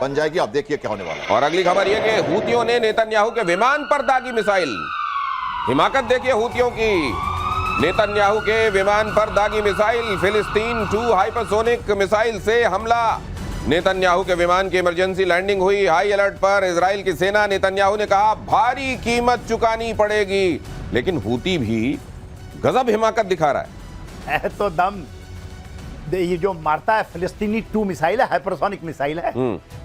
बन जाएगी। आप देखिए क्या होने वाला है। और अगली खबर यह कि हूतियों ने नेतन्याहू के विमान पर दागी मिसाइल। हिमाकत देखिए हूतियों की, नेतन्याहू के विमान पर दागी मिसाइल। फिलिस्तीन 2 हाइपरसोनिक मिसाइल से हमला। नेतन्याहू के विमान की इमरजेंसी लैंडिंग हुई। हाई अलर्ट पर इजराइल की सेना। नेतन्याहू ने कहा भारी कीमत चुकानी पड़ेगी। लेकिन हूती भी गजब हिमाकत दिखा रहा है तो दम। ये जो मारता है फिलिस्तीनी 2 मिसाइल है, हाइपरसोनिक मिसाइल है।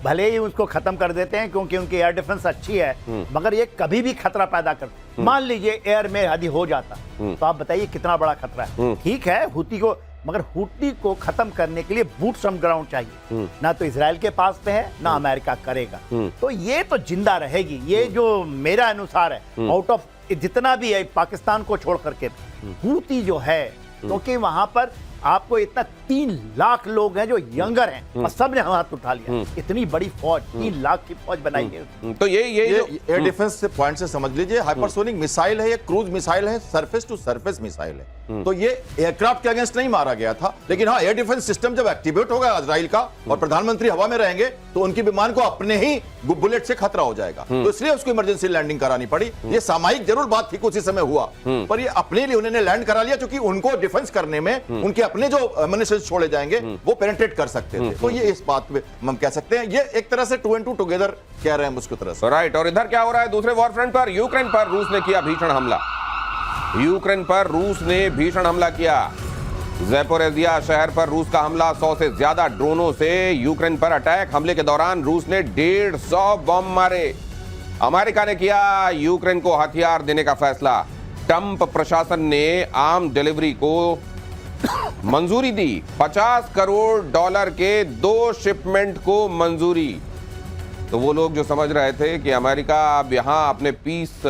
भले ही उसको खत्म कर देते हैं क्योंकि उनकी एयर डिफेंस अच्छी है, मगर ये कभी भी खतरा पैदा करते। मान लीजिए एयर में यदि हो जाता तो आप बताइए कितना बड़ा खतरा है। ठीक है हूती को, मगर हूती को खत्म करने के लिए बूट्स ऑन ग्राउंड चाहिए। ना तो इजराइल के पास पे है, ना अमेरिका करेगा। तो ये तो जिंदा रहेगी। ये जो मेरा अनुसार है, आउट ऑफ जितना भी है पाकिस्तान को छोड़ करके हूती जो है, क्योंकि वहां पर आपको इतना 3 लाख लोग हैं जो यंगर हैं और सबने हाथ उठा लिया। इतनी बड़ी फौज, 3 लाख की फौज बनाई है। तो ये एयर डिफेंस से पॉइंट से समझ लीजिए, हाइपरसोनिक मिसाइल है, ये क्रूज मिसाइल है, सरफेस टू सरफेस मिसाइल है। तो ये एयरक्राफ्ट के अगेंस्ट नहीं मारा गया था, लेकिन हाँ एयर डिफेंस सिस्टम जब एक्टिवेट होगा इजराइल का और प्रधानमंत्री हवा में रहेंगे तो उनके विमान को अपने ही बुलेट से खतरा हो जाएगा। तो इसलिए उसको इमरजेंसी लैंडिंग करानी पड़ी। ये सामयिक जरूर बात थी, उसी समय हुआ, पर ये अपने लिए उन्होंने लैंड करा लिया क्योंकि उनको डिफेंस करने में उनके अपने जो मनुष्य छोड़े जाएंगे वो पेनिट्रेट कर सकते थे। तो ये इस बात पे हम कह सकते हैं, ये एक तरह से 2 and 2 टुगेदर कह रहे हैं उसको तरह से। राइट। और इधर क्या हो रहा है दूसरे वॉर फ्रंट पर? यूक्रेन पर रूस ने किया भीषण हमला। यूक्रेन पर रूस ने भीषण हमला किया। ज़ैपोरिज़िया शहर पर रूस का हमला। 100 से ज्यादा ड्रोनों से यूक्रेन पर अटैक। हमले के दौरान रूस ने 150 बम मारे। अमेरिका ने किया यूक्रेन को हथियार देने का फैसला। ट्रंप प्रशासन ने आर्म डिलीवरी को मंजूरी दी। $50 करोड़ के 2 शिपमेंट को मंजूरी। तो वो लोग जो समझ रहे थे कि अमेरिका अब यहाँ अपने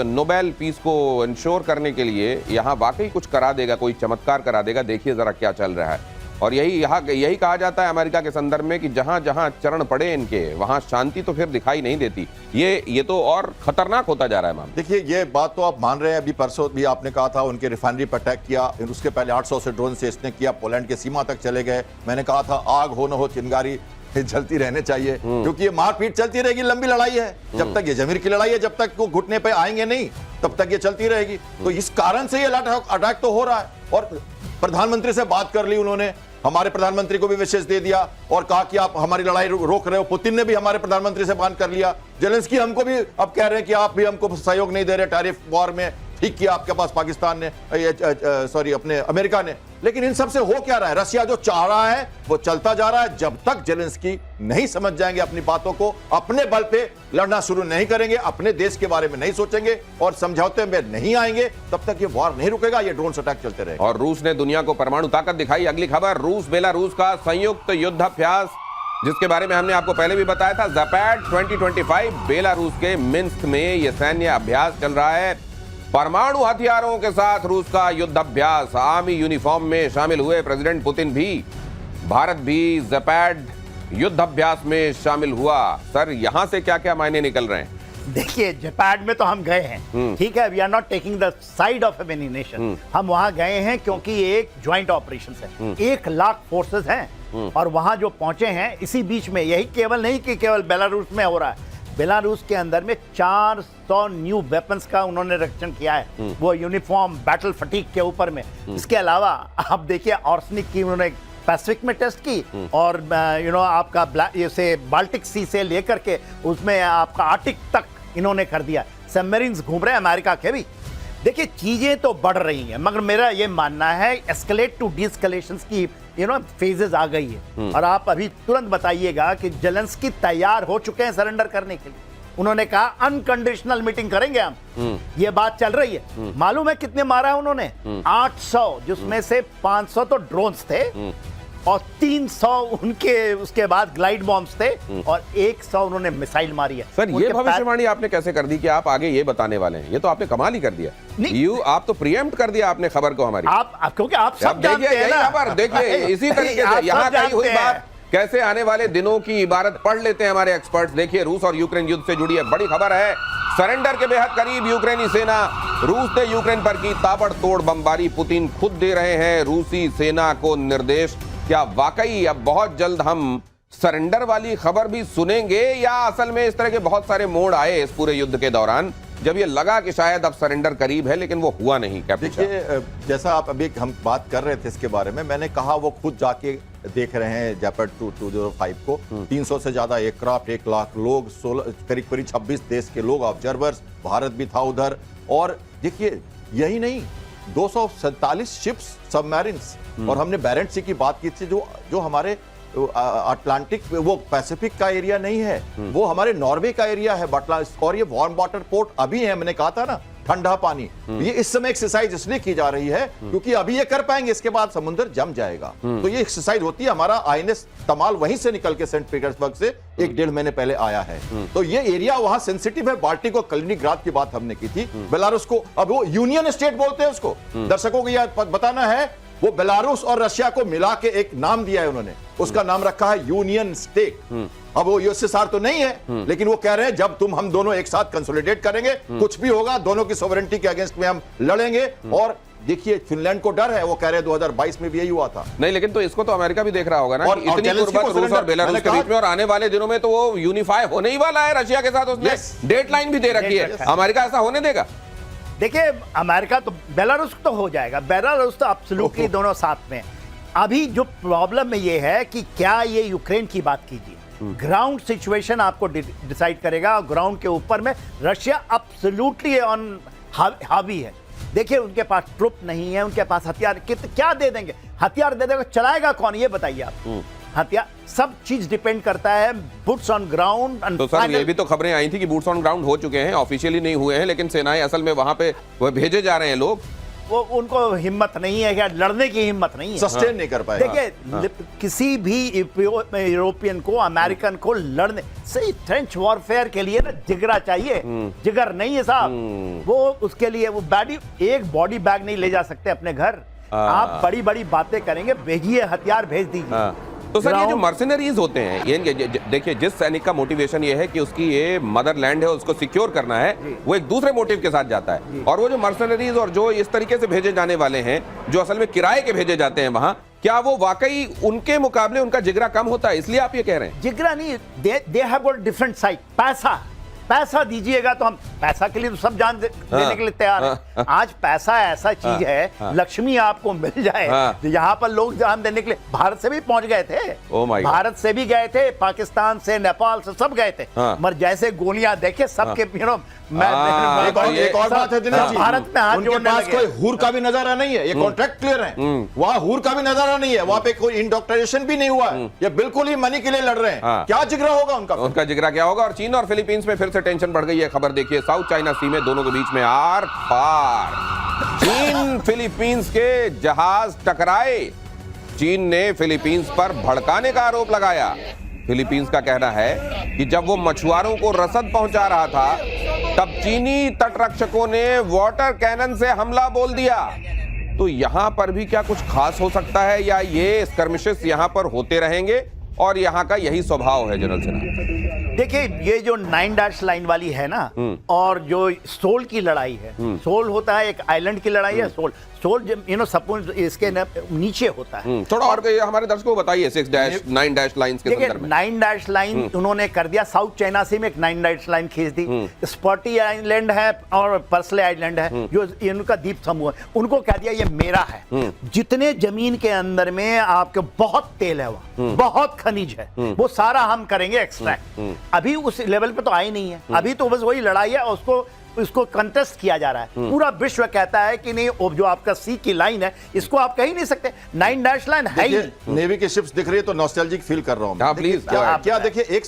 नोबेल पीस को इंश्योर करने के लिए यहाँ वाकई कुछ करा देगा, कोई चमत्कार करा देगा, देखिए जरा क्या चल रहा है। और यही कहा जाता है अमेरिका के संदर्भ में कि जहां जहां चरण पड़े इनके, वहां शांति तो फिर दिखाई नहीं देती। ये तो और खतरनाक होता जा रहा है मामला। देखिए ये बात तो आप मान रहे हैं, अभी परसों भी आपने कहा था उनके रिफाइनरी पर अटैक किया, उसके पहले 800 से ड्रोन से इसने किया, पोलैंड के सीमा तक चले गए। मैंने कहा था आग हो न हो चिंगारी जलती रहने चाहिए, क्योंकि ये मारपीट चलती रहेगी। लंबी लड़ाई है, जब तक ये जमीर की लड़ाई है, जब तक वो घुटने पे आएंगे नहीं तब तक ये चलती रहेगी। तो इस कारण से ये अटैक तो हो रहा है। और प्रधानमंत्री से बात कर ली उन्होंने, हमारे प्रधानमंत्री को भी विशेष दे दिया और कहा कि आप हमारी लड़ाई रोक रहे हो। पुतिन ने भी हमारे प्रधानमंत्री से बात कर लिया। जेलेंस्की हमको भी अब कह रहे हैं कि आप भी हमको सहयोग नहीं दे रहे टैरिफ वॉर में। ठीक किया आपके पास पाकिस्तान ने, सॉरी अपने अमेरिका ने। लेकिन इन सब से हो क्या रहा है? रशिया जो चाह रहा है वो चलता जा रहा है। जब तक जेलेंस्की नहीं समझ जाएंगे अपनी बातों को, अपने बल पे लड़ना शुरू नहीं करेंगे, अपने देश के बारे में नहीं सोचेंगे और समझौते में नहीं आएंगे, तब तक ये वॉर नहीं रुकेगा, ये ड्रोन अटैक चलते रहेगा। और रूस ने दुनिया को परमाणु ताकत दिखाई। अगली खबर, रूस बेलारूस का संयुक्त युद्धाभ्यास, जिसके बारे में हमने आपको पहले भी बताया था। ज़ैपैड 2025 बेलारूस के मिन्स्क में यह सैन्य अभ्यास चल रहा है। परमाणु हथियारों के साथ रूस का युद्धाभ्यास। आर्मी यूनिफॉर्म में शामिल हुए प्रेसिडेंट पुतिन भी। भारत भी ज़ैपैड युद्धाभ्यास में शामिल हुआ। सर यहां से क्या क्या मायने निकल रहे हैं? देखिए जापान में तो हम गए हैं, ठीक है, we are not taking the side of any nation. हम वहां गए हैं क्योंकि ये एक ज्वाइंट ऑपरेशन है। 1 लाख फोर्सेस हैं और वहां जो पहुंचे हैं इसी बीच में, यही केवल नहीं कि केवल बेलारूस में हो रहा है, बेलारूस के अंदर में 400 न्यू वेपन्स का उन्होंने रक्षण किया है, वो यूनिफॉर्म बैटल फटीक के ऊपर में। इसके अलावा आप देखिए ऑर्सनिक की उन्होंने पैसिफिक में टेस्ट की और आपका जैसे बाल्टिक सी से लेकर के उसमें आपका आर्टिक तक इन्होंने कर दिया। सबमरीन्स घूम रहे हैं अमेरिका के भी। देखिए चीजें तो बढ़ रही हैं, मगर मेरा ये मानना है एस्केलेट टू डीएस्केलेशन की फेजेस आ गई है। और आप अभी तुरंत बताइएगा कि जेलेंस्की तैयार हो चुके हैं सरेंडर करने के लिए। उन्होंने कहा अनकंडीशनल मीटिंग करेंगे हम। ये बात चल रही है। मालूम है कितने मारा है उन्होंने? 800, जिसमें से 500 तो ड्रोन्स थे और 300 उनके उसके बाद ग्लाइड बॉम्ब्स थे और 100 उन्होंने मिसाइल मारी है। सर ये भविष्यवाणी आपने कैसे कर दी कि आप आगे ये बताने वाले हैं? ये तो आपने कमाल ही कर दिया। आप तो प्रीएम्प्ट कर दिया आपने खबर को हमारी। क्योंकि आप सब जानते हैं ना। देखिए इसी तरीके से यहाँ कही हुई बात कैसे आने वाले दिनों की इबारत पढ़ लेते हैं हमारे एक्सपर्ट्स। देखिए रूस और यूक्रेन युद्ध से जुड़ी एक बड़ी खबर है। सरेंडर के बेहद करीब यूक्रेनी सेना। रूस ने यूक्रेन पर की ताबड़तोड़ बमबारी। पुतिन खुद दे रहे हैं रूसी सेना को निर्देश। क्या वाकई अब बहुत जल्द हम सरेंडर वाली खबर भी सुनेंगे, या असल में इस तरह के बहुत सारे मोड़ आए इस पूरे युद्ध के दौरान जब ये लगा कि शायद अब सरेंडर करीब है, लेकिन वो हुआ नहीं? क्या देखिए, जैसा आप अभी हम बात कर रहे थे इसके बारे में, मैंने कहा वो खुद जाके देख रहे हैं जेपर्ड 205 को। 300 से ज्यादा एयरक्राफ्ट, 1 लाख लोग, करीब 26 देश के लोग, ऑब्जर्वर्स, भारत भी था उधर। और देखिए, यही नहीं, 247 शिप्स, सबमरीन्स, और हमने बैरेंट सी की बात की थी, जो हमारे अटलांटिक, वो पैसिफिक का एरिया नहीं है, वो हमारे नॉर्वे का एरिया है, बटला। और ये वार्म वाटर पोर्ट अभी है, मैंने कहा था ना, ठंडा पानी। ये इस समय एक्सरसाइज इसलिए की जा रही है क्योंकि अभी ये कर पाएंगे, इसके बाद समुद्र जम जाएगा। तो ये एक्सरसाइज होती है। हमारा आईएनएस तमाल वहीं से निकल के सेंट पीटर्सबर्ग से 1-1.5 महीने पहले आया है। तो ये एरिया वहां सेंसिटिव है। बाल्टिक और कलिनिंग्राड की बात हमने की थी। बेलारूस को अब वो यूनियन स्टेट बोलते हैं उसको। दर्शकों को यह बताना है, वो बेलारूस और रशिया को मिला के एक नाम दिया है उन्होंने, उसका नाम रखा है यूनियन स्टेट। अब वो यूएसएसआर तो नहीं है, लेकिन वो कह रहे हैं जब हम दोनों एक साथ कंसोलिडेट करेंगे, कुछ भी होगा, दोनों की सॉवरेनिटी के अगेंस्ट में हम लड़ेंगे। और देखिए, फिनलैंड को डर है, वो कह रहे हैं 2022 में भी यही हुआ था। नहीं, लेकिन तो इसको तो अमेरिका भी देख रहा होगा ना, और इतनी गुर्बत रूस और बेलारूस के बीच में, और आने वाले दिनों में तो वो यूनिफाई होने ही वाला है रशिया के साथ। उसने डेडलाइन भी दे रखी है। अमेरिका ऐसा होने देगा? देखिए, अमेरिका तो, बेलारूस तो हो जाएगा, बेलारूस तो एब्सोल्युटली दोनों साथ में। अभी जो प्रॉब्लम में ये है कि क्या ये यूक्रेन की बात कीजिए, ग्राउंड सिचुएशन आपको डिसाइड करेगा। ग्राउंड के ऊपर में रशिया एब्सोल्युटली ऑन हावी है। देखिए, उनके पास ट्रुप नहीं है, उनके पास हथियार क्या दे देंगे? हथियार दे देगा, चलाएगा कौन, ये बताइए आप। हथियार, सब चीज डिपेंड करता है बूट्स ऑन ग्राउंड। तो सर, ये भी तो खबरें आई थी कि बूट्स ऑन ग्राउंड हो चुके हैं, ऑफिशियली नहीं हुए हैं, लेकिन सेनाएं असल में वहां पे वो भेजे जा रहे हैं लोग। वो उनको हिम्मत नहीं है, क्या लड़ने की हिम्मत नहीं है, सस्टेन नहीं कर पाएगा। देखिए, किसी भी यूरोपियन को, अमेरिकन को लड़ने से ट्रेंच वॉरफेयर के लिए ना जिगरा चाहिए। जिगर नहीं है साहब, वो उसके लिए वो एक बॉडी बैग नहीं ले जा सकते अपने घर। आप बड़ी बड़ी बातें करेंगे, भेजिए हथियार, भेज दीजिए। तो सर, ये जो मर्सिनरीज होते हैं, ये देखिए, जिस सैनिक का मोटिवेशन ये है कि उसकी ये मदरलैंड है, उसको सिक्योर करना है, वो एक दूसरे मोटिव के साथ जाता है। और वो जो मर्सिनरीज और जो इस तरीके से भेजे जाने वाले हैं, जो असल में किराए के भेजे जाते हैं वहां, क्या वो वाकई उनके मुकाबले उनका जिगरा कम होता है, इसलिए आप ये कह रहे हैं? जिगरा नहीं, they have got different side. पैसा दीजिएगा तो हम पैसा के लिए तो सब जान देने के लिए तैयार है। आज पैसा ऐसा चीज है, लक्ष्मी आपको मिल जाए, यहाँ पर लोग जान देने के लिए भारत से भी पहुंच गए थे। भारत से भी गए थे, पाकिस्तान से, नेपाल से, सब गए थे। मगर जैसे गोलियां देखे सबके, एक और बात है दिनेश जी, भारत में हाथ उनके पास कोई हुर का भी नजारा नहीं है। ये कॉन्ट्रैक्ट क्लियर है, वहाँ हुर का भी नजारा नहीं है, वहाँ पे कोई इंडोक्ट्रिनेशन भी नहीं हुआ है। ये बिल्कुल ही मनी के लिए लड़ रहे हैं। क्या जिगरा होगा उनका जिगरा क्या होगा? और चीन और फिलीपींस में फिर से टेंशन बढ़ गई है। खबर देखिए, साउथ चाइना सी में दोनों के बीच में आर पार चीन फिलीपींस के जहाज टकराए। चीन ने फिलीपींस पर भड़काने का आरोप लगाया। फिलीपींस का कहना है कि जब वो मछुआरों को रसद पहुंचा रहा था, तब चीनी तटरक्षकों ने वाटर कैनन से हमला बोल दिया। तो यहां पर भी क्या कुछ खास हो सकता है, या ये स्कर्मिशेस यहां पर होते रहेंगे और यहां का यही स्वभाव है? जनरल सिन्हा, देखिए, ये जो 9 डैश लाइन वाली है ना, और जो सोल की लड़ाई है, सोल होता है एक आइलैंड की लड़ाई है। सोल सपोज इसके नीचे होता है थोड़ा। और हमारे दर्शकों को बताइए 6 डैश 9 डैश लाइंस के संदर्भ में। 9 डैश लाइन उन्होंने कर दिया, साउथ चाइना सी में एक 9 डैश लाइन खींच दी। स्पर्टी आइलैंड है और पर्सले आइलैंड है, जो इनका द्वीप समूह है, उनको कह दिया ये मेरा है। जितने जमीन के अंदर में आपके बहुत तेल है, वहां बहुत खनिज है, वो सारा हम करेंगे एक्सट्रैक्ट। अभी उस लेवल पे तो आई नहीं है, अभी तो बस वही लड़ाई है, और उसको कंटेस्ट किया जा रहा है। पूरा विश्व कहता है कि नहीं, जो आपका सी की लाइन है, इसको आप कह ही नहीं सकते। 9 डैश लाइन है ही। नेवी की शिप्स दिख रही है तो नॉस्टैल्जिक फील कर रहा हूं। हाँ, प्लीज। क्या देखिए,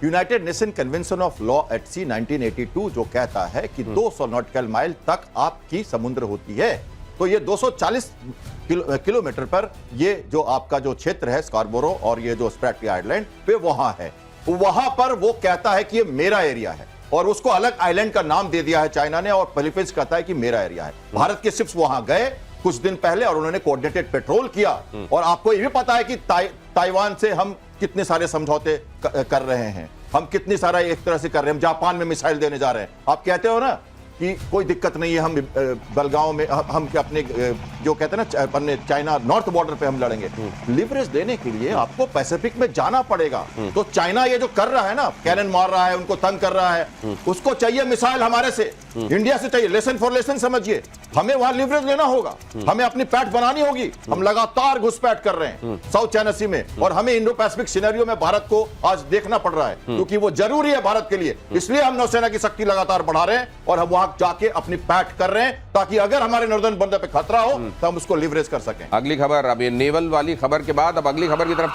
United Nation Convention of Law at Sea 1982 जो कहता है कि 200 नॉटिकल माइल तक आपकी समुद्र होती है। तो ये 240 किलोमीटर पर ये जो आपका जो क्षेत्र है, स्कार्बोरो और ये जो स्प्रैटली आइलैंड पे, वहां है। वहां पर वो कहता है कि ये मेरा एरिया है, और उसको अलग आइलैंड का नाम दे दिया है चाइना ने, और फिलीपींस कहता है कि मेरा एरिया है। भारत के शिप्स वहां गए कुछ दिन पहले और उन्होंने कोऑर्डिनेटेड पेट्रोल किया। और आपको ये भी पता है कि ताइवान से हम कितने सारे समझौते कर रहे हैं, हम कितनी सारा एक तरह से कर रहे हैं। हम जापान में मिसाइल देने जा रहे हैं। आप कहते हो ना कि कोई दिक्कत नहीं है, हम बलगांव में हम अपने जो कहते हैं ना अपने चाइना नॉर्थ बॉर्डर पे हम लड़ेंगे। लिवरेज देने के लिए आपको पैसिफिक में जाना पड़ेगा। तो चाइना ये जो कर रहा है ना, कैनन मार रहा है, उनको तंग कर रहा है, उसको चाहिए मिसाइल हमारे से, इंडिया से चाहिए। लेसन फॉर लेसन समझिए, हमें वहां लिवरेज लेना होगा, हमें अपनी पैठ बनानी होगी। हम लगातार घुसपैठ कर रहे हैं साउथ चाइना सी में, और हमें इंडो पैसिफिक सिनेरियो में भारत को आज देखना पड़ रहा है, क्योंकि वो जरूरी है भारत के लिए। इसलिए हम नौसेना की शक्ति लगातार बढ़ा रहे हैं और हम वहां जाके अपनी पैठ कर रहे हैं, ताकि अगर हमारे नॉर्दर्न बॉर्डर पे खतरा हो तो हम उसको लिवरेज कर सकें। अगली खबर, अब ये नेवल वाली खबर के बाद अब अगली खबर की तरफ